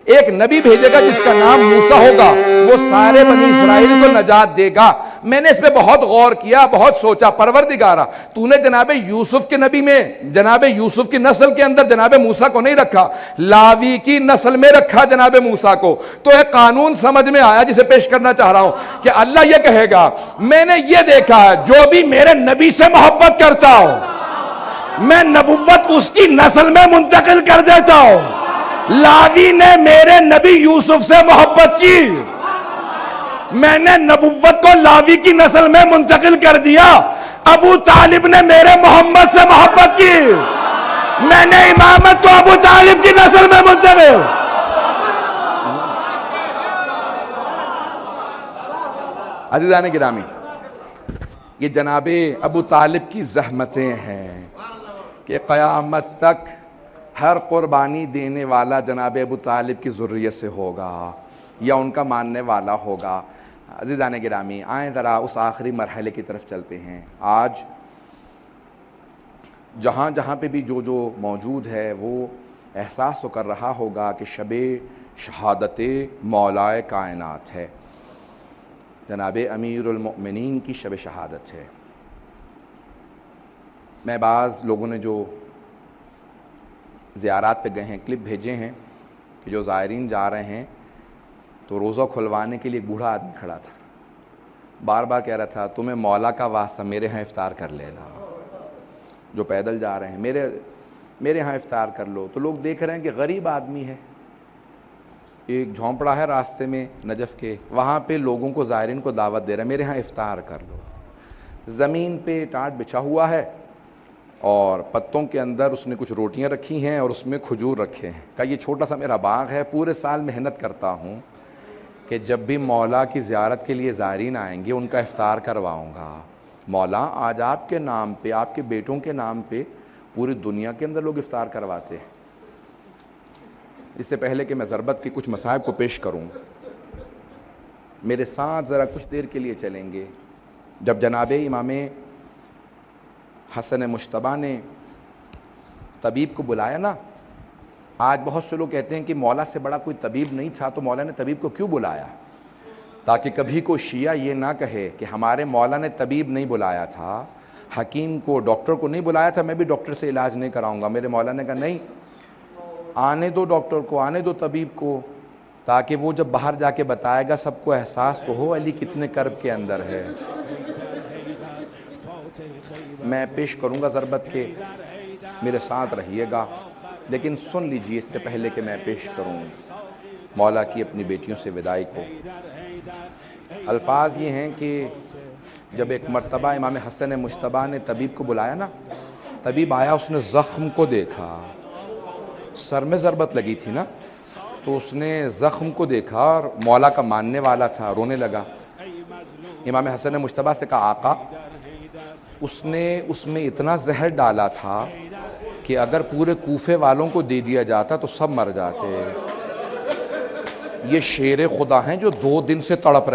ایک نبی بھیجے گا جس کا نام موسیٰ ہوگا، وہ سارے بنی اسرائیل کو نجات دے گا۔ میں نے اس پہ بہت غور کیا، بہت سوچا، پروردگارا تو نے جناب یوسف کے نبی میں، جناب یوسف کی نسل کے اندر جناب موسیٰ کو نہیں رکھا، لاوی کی نسل میں رکھا جناب موسیٰ کو۔ تو ایک قانون سمجھ میں آیا جسے پیش کرنا چاہ رہا ہوں کہ اللہ یہ کہے گا میں نے یہ دیکھا ہے جو بھی میرے نبی سے محبت کرتا ہو میں نبوت اس کی نسل میں منتقل کر دیتا ہوں۔ لاوی نے میرے نبی یوسف سے محبت کی، میں نے نبوت کو لاوی کی نسل میں منتقل کر دیا۔ ابو طالب نے میرے محمد سے محبت کی، میں نے امامت کو ابو طالب کی نسل میں منتقل۔ عزیزان گرامی، یہ جناب ابو طالب کی زحمتیں ہیں کہ قیامت تک ہر قربانی دینے والا جناب ابو طالب کی ذریت سے ہوگا یا ان کا ماننے والا ہوگا۔ عزیزان گرامی، آئیں ذرا اس آخری مرحلے کی طرف چلتے ہیں۔ آج جہاں جہاں پہ بھی جو موجود ہے وہ احساس تو کر رہا ہوگا کہ شب شہادت مولائے کائنات ہے، جناب امیر المؤمنین کی شب شہادت ہے۔ میں بعض لوگوں نے جو زیارات پہ گئے ہیں کلپ بھیجے ہیں کہ جو زائرین جا رہے ہیں تو روزہ کھلوانے کے لیے ایک بوڑھا آدمی کھڑا تھا، بار بار کہہ رہا تھا تمہیں مولا کا واسطہ میرے ہاں افطار کر لینا، جو پیدل جا رہے ہیں میرے ہاں افطار کر لو۔ تو لوگ دیکھ رہے ہیں کہ غریب آدمی ہے، ایک جھونپڑا ہے راستے میں نجف کے، وہاں پہ لوگوں کو زائرین کو دعوت دے رہا ہے میرے ہاں افطار کر لو۔ زمین پہ ٹاٹ بچھا ہوا ہے اور پتوں کے اندر اس نے کچھ روٹیاں رکھی ہیں اور اس میں کھجور رکھے ہیں۔ کہا یہ چھوٹا سا میرا باغ ہے، پورے سال محنت کرتا ہوں کہ جب بھی مولا کی زیارت کے لیے زائرین آئیں گے ان کا افطار کرواؤں گا۔ مولا آج آپ کے نام پہ، آپ کے بیٹوں کے نام پہ پوری دنیا کے اندر لوگ افطار کرواتے ہیں۔ اس سے پہلے کہ میں ضربت کے کچھ مصائب کو پیش کروں، میرے ساتھ ذرا کچھ دیر کے لیے چلیں گے۔ جب جناب امام حسن مجتبیٰ نے طبیب کو بلایا نا، آج بہت سے لوگ کہتے ہیں کہ مولا سے بڑا کوئی طبیب نہیں تھا تو مولا نے طبیب کو کیوں بلایا، تاکہ کبھی کوئی شیعہ یہ نہ کہے کہ ہمارے مولا نے طبیب نہیں بلایا تھا، حکیم کو، ڈاکٹر کو نہیں بلایا تھا، میں بھی ڈاکٹر سے علاج نہیں کراؤں گا۔ میرے مولا نے کہا نہیں، آنے دو ڈاکٹر کو، آنے دو طبیب کو، تاکہ وہ جب باہر جا کے بتائے گا سب کو احساس تو ہو علی کتنے کرب کے اندر ہے۔ میں پیش کروں گا ضربت کے، میرے ساتھ رہیے گا، لیکن سن لیجئے اس سے پہلے کہ میں پیش کروں مولا کی اپنی بیٹیوں سے وداعی کو۔ الفاظ یہ ہیں کہ جب ایک مرتبہ امام حسن مجتبیٰ نے طبیب کو بلایا نا، طبیب آیا، اس نے زخم کو دیکھا، سر میں ضربت لگی تھی نا، تو اس نے زخم کو دیکھا اور مولا کا ماننے والا تھا، رونے لگا۔ امام حسن مجتبیٰ سے کہا آقا، اس نے اس میں اتنا زہر ڈالا تھا کہ اگر پورے کوفے والوں کو دے دیا جاتا تو سب مر جاتے۔ یہ شیر خدا ہیں جو 2 دن سے تڑپ رہے